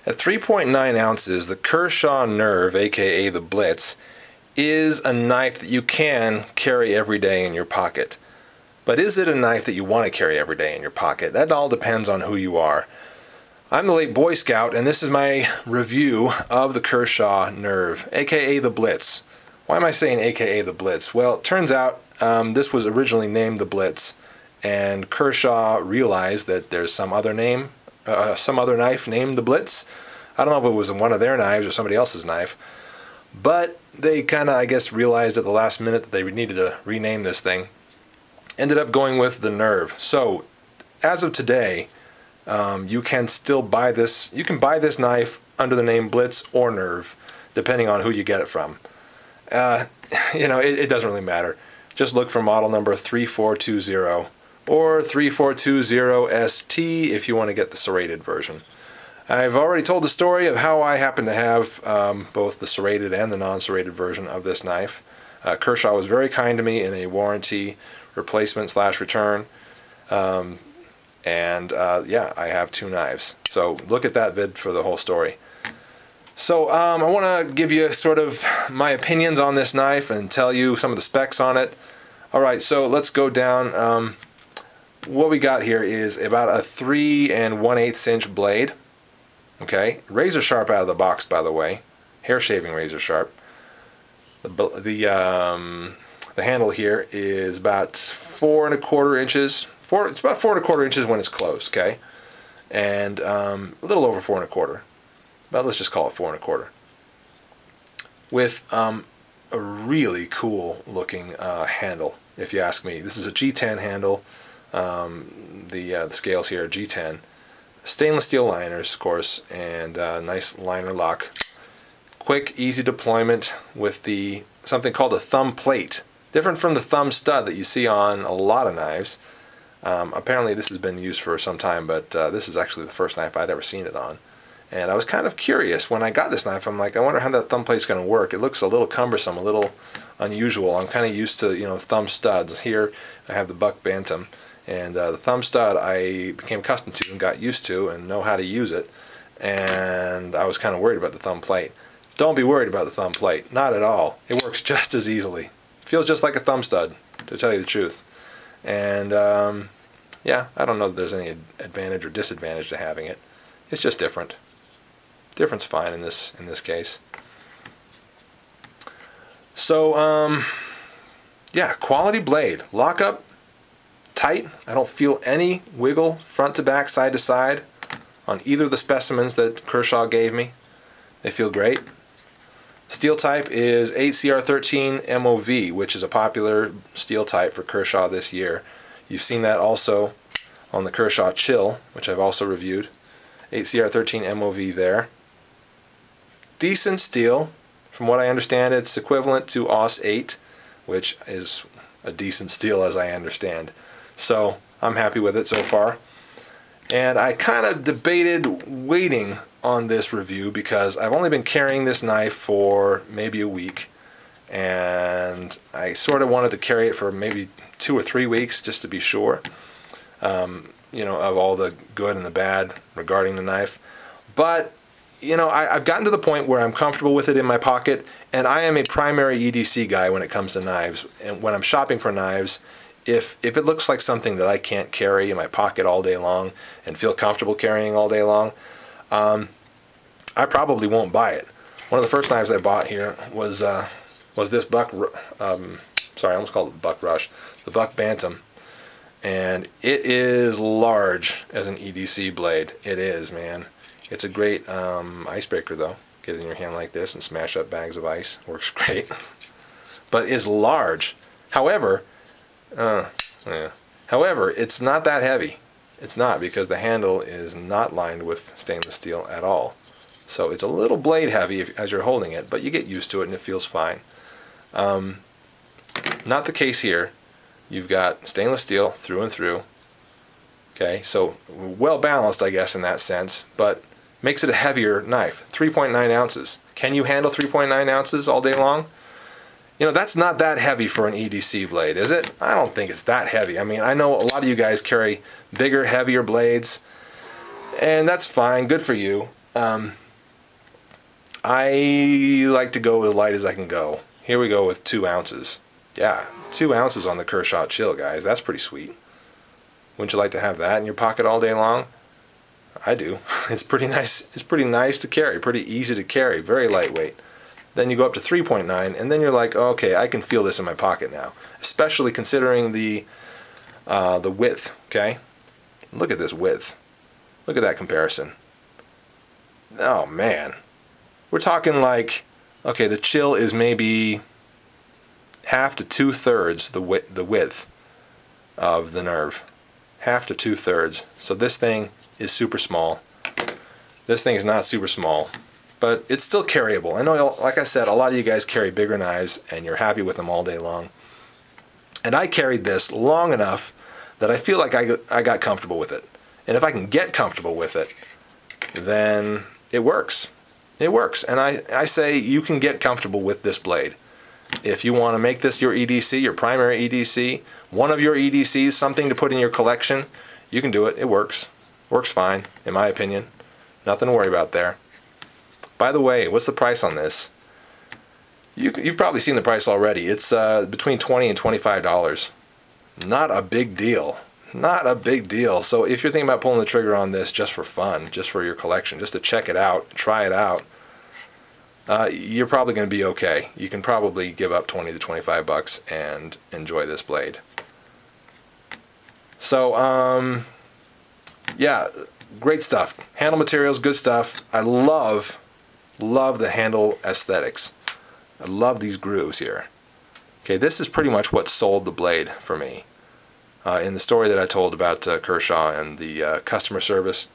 At 3.9 ounces, the Kershaw Nerve, aka the Blitz, is a knife that you can carry every day in your pocket. But is it a knife that you want to carry every day in your pocket? That all depends on who you are. I'm the late Boy Scout, and this is my review of the Kershaw Nerve, aka the Blitz. Why am I saying aka the Blitz? Well, it turns out this was originally named the Blitz, and Kershaw realized that there's some other knife named the Blitz. I don't know if it was one of their knives or somebody else's knife, but they kind of, I guess, realized at the last minute that they needed to rename this thing. Ended up going with the Nerve. So, as of today, you can still buy this. You can buy this knife under the name Blitz or Nerve, depending on who you get it from. It doesn't really matter. Just look for model number 3420 or 3420ST if you want to get the serrated version. I've already told the story of how I happen to have both the serrated and the non-serrated version of this knife. Kershaw was very kind to me in a warranty replacement / return. Yeah, I have two knives. So look at that vid for the whole story. So I want to give you sort of my opinions on this knife and tell you some of the specs on it. Alright, so let's go down. What we got here is about a 3 1/8 inch blade. Okay, razor sharp out of the box, by the way. Hair shaving razor sharp. The handle here is about 4 1/4 inches. It's about 4 1/4 inches when it's closed, okay? And a little over 4 1/4. But let's just call it 4 1/4. With a really cool looking handle, if you ask me. This is a G10 handle. The scales here are G10. Stainless steel liners, of course, and nice liner lock. Quick, easy deployment with something called a thumb plate. Different from the thumb stud that you see on a lot of knives. Apparently this has been used for some time, but this is actually the first knife I'd ever seen it on. And I was kind of curious when I got this knife. I'm like, I wonder how that thumb plate's going to work. It looks a little cumbersome, a little unusual. I'm kind of used to, thumb studs. Here I have the buck bantam, and the thumb stud I became accustomed to and got used to and know how to use it. And I was kind of worried about the thumb plate. Don't be worried about the thumb plate. Not at all. It works just as easily. Feels just like a thumb stud, to tell you the truth. And yeah, I don't know that there's any advantage or disadvantage to having it. It's just different. Different's fine in this case. So yeah, quality blade. Lock up tight. I don't feel any wiggle front to back, side to side on either of the specimens that Kershaw gave me. They feel great. Steel type is 8CR13 MOV, which is a popular steel type for Kershaw this year. You've seen that also on the Kershaw Chill, which I've also reviewed. 8CR13 MOV there. Decent steel. From what I understand, it's equivalent to AUS 8, which is a decent steel as I understand. So I'm happy with it so far. And I kind of debated waiting on this review because I've only been carrying this knife for maybe a week, and I sort of wanted to carry it for maybe 2 or 3 weeks just to be sure, of all the good and the bad regarding the knife. But I've gotten to the point where I'm comfortable with it in my pocket, and I am a primary EDC guy when it comes to knives. And when I'm shopping for knives, if it looks like something that I can't carry in my pocket all day long and feel comfortable carrying all day long, I probably won't buy it. One of the first knives I bought here was this buck. Sorry, I almost called it the buck rush. The buck bantam, and it is large as an EDC blade. It is, man. It's a great icebreaker though. Get it in your hand like this and smash up bags of ice. Works great. But it's large. However, it's not that heavy. It's not, because the handle is not lined with stainless steel at all. So it's a little blade heavy as you're holding it, but you get used to it and it feels fine. Not the case here. You've got stainless steel through and through. Okay, so well balanced, I guess, in that sense, but makes it a heavier knife. 3.9 ounces. Can you handle 3.9 ounces all day long? That's not that heavy for an EDC blade, is it? I don't think it's that heavy. I mean, I know a lot of you guys carry bigger, heavier blades, and that's fine. Good for you. I like to go as light as I can go. Here we go with 2 ounces. Yeah, 2 ounces on the Kershaw Chill, guys. That's pretty sweet. Wouldn't you like to have that in your pocket all day long? I do. It's pretty nice. It's pretty nice to carry. Pretty easy to carry. Very lightweight. Then you go up to 3.9, and then you're like, oh, okay, I can feel this in my pocket now. Especially considering the width. Okay, look at this width. Look at that comparison. Oh man, we're talking like, okay, the Chill is maybe half to 2/3 the width of the Nerve. Half to 2/3. So this thing is super small. This thing is not super small, but it's still carryable. I know, like I said, a lot of you guys carry bigger knives and you're happy with them all day long. And I carried this long enough that I feel like I got comfortable with it. And if I can get comfortable with it, then it works. It works. And I say you can get comfortable with this blade. If you want to make this your EDC, your primary EDC, one of your EDCs, something to put in your collection, you can do it. It works. Works fine, in my opinion. Nothing to worry about there. By the way, what's the price on this? You've probably seen the price already. It's between $20 and $25. Not a big deal. Not a big deal. So if you're thinking about pulling the trigger on this just for fun, just for your collection, just to check it out, try it out, you're probably going to be okay. You can probably give up 20 to 25 bucks and enjoy this blade. So, yeah, great stuff. Handle materials, good stuff. I love the handle aesthetics. I love these grooves here. Okay, this is pretty much what sold the blade for me. In the story that I told about Kershaw and the customer service,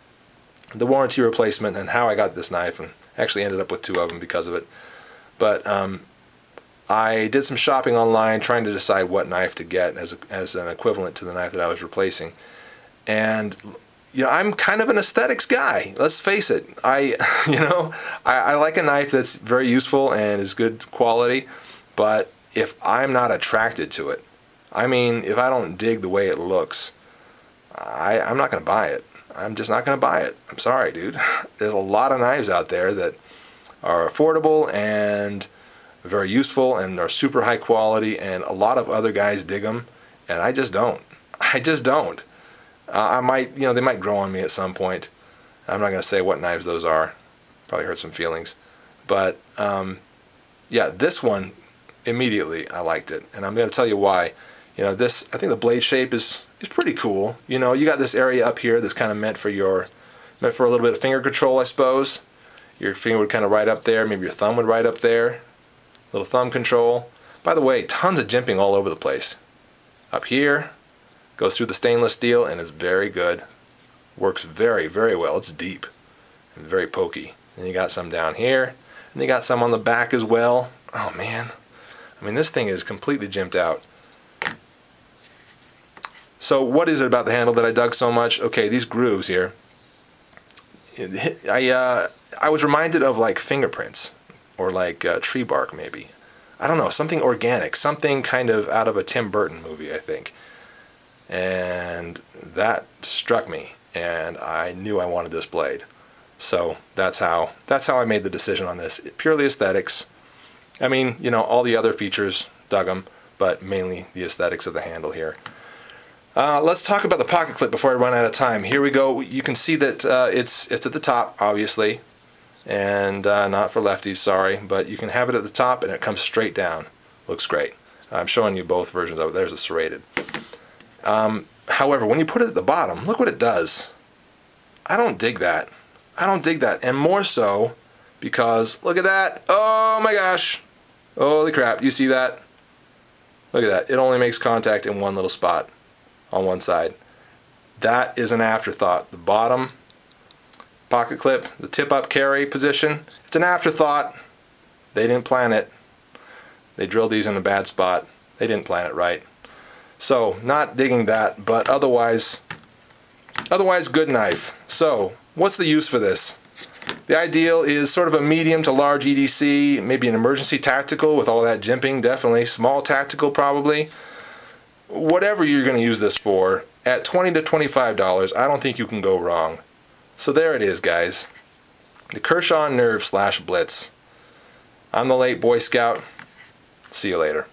the warranty replacement, and how I got this knife, and actually ended up with 2 of them because of it. But I did some shopping online trying to decide what knife to get as an equivalent to the knife that I was replacing. And you know, I'm kind of an aesthetics guy. Let's face it. I like a knife that's very useful and is good quality, but if I'm not attracted to it, I mean, if I don't dig the way it looks, I'm not going to buy it. I'm just not going to buy it. I'm sorry, dude. There's a lot of knives out there that are affordable and very useful and are super high quality, and a lot of other guys dig them, and I just don't. I just don't. I might, they might grow on me at some point. I'm not going to say what knives those are. Probably hurt some feelings. But, yeah, this one, immediately I liked it, and I'm going to tell you why. I think the blade shape is pretty cool. You got this area up here that's kind of meant for a little bit of finger control, I suppose. Your finger would kind of ride up there. Maybe your thumb would ride up there. Little thumb control. By the way, tons of jimping all over the place. Up here, goes through the stainless steel and is very good. Works very, very well. It's deep and very pokey. And you got some down here, and you got some on the back as well. Oh man, I mean, this thing is completely jimped out. So what is it about the handle that I dug so much? Okay, these grooves here. I was reminded of like fingerprints or like tree bark maybe. I don't know, something organic, something kind of out of a Tim Burton movie, I think. And that struck me, and I knew I wanted this blade. So that's how I made the decision on this. Purely aesthetics. I mean, all the other features, dug them, but mainly the aesthetics of the handle here. Let's talk about the pocket clip before I run out of time. Here we go. You can see that it's at the top, obviously, and not for lefties, sorry, but you can have it at the top and it comes straight down. Looks great. I'm showing you both versions of it. There's a serrated. However, when you put it at the bottom, look what it does. I don't dig that. I don't dig that, and more so because look at that. Oh my gosh. Holy crap. You see that? Look at that. It only makes contact in one little spot on one side. That is an afterthought. The bottom pocket clip, the tip-up carry position, it's an afterthought. They didn't plan it. They drilled these in a bad spot. They didn't plan it right. So, not digging that, but otherwise good knife. So, what's the use for this? The ideal is sort of a medium to large EDC, maybe an emergency tactical with all that jimping, definitely. Small tactical, probably. Whatever you're going to use this for, at $20 to $25, I don't think you can go wrong. So there it is, guys. The Kershaw Nerve / Blitz. I'm the late Boy Scout. See you later.